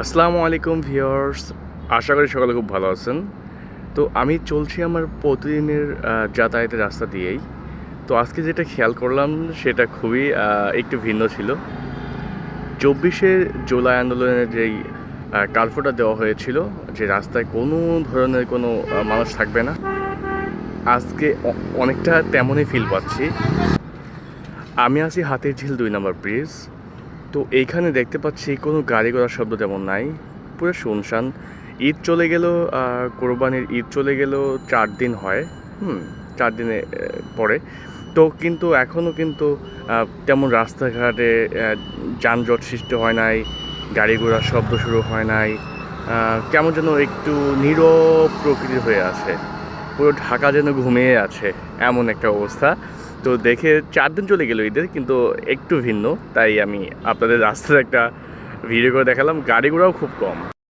আসসালামু আলাইকুম ভিউয়ার্স, আশা করি সকালে খুব ভালো আছেন। তো আমি চলছি আমার প্রতিদিনের যাতায়াতের রাস্তা দিয়েই। তো আজকে যেটা খেয়াল করলাম সেটা খুবই একটু ভিন্ন ছিল। ২৪শে জুলাই আন্দোলনের যেই কার্ফুটা দেওয়া হয়েছিল যে রাস্তায় কোনো ধরনের কোনো মানুষ থাকবে না, আজকে অনেকটা তেমনই ফিল পাচ্ছি। আমি আছি হাতিরঝিল ২ নম্বর ব্রিজ। তো এইখানে দেখতে পাচ্ছি কোনো গাড়ি ঘোড়ার শব্দ তেমন নাই, পুরো শুনশান। ঈদ চলে গেল, কোরবানির ঈদ চলে গেল ৪ দিন হয়, ৪ দিনে পরে। তো কিন্তু এখনও কিন্তু তেমন রাস্তাঘাটে যানজট সৃষ্টি হয় নাই, গাড়ি ঘোড়ার শব্দ শুরু হয় নাই। কেমন যেন একটু নীরব প্রকৃতির হয়ে আছে, পুরো ঢাকা যেন ঘুমিয়ে আছে, এমন একটা অবস্থা। তো দেখে ৪ দিন চলে গেল ঈদের, কিন্তু একটু ভিন্ন, তাই আমি আপনাদের রাস্তার একটা ভিডিও করে দেখালাম। গাড়ি ঘোড়াও খুব কম।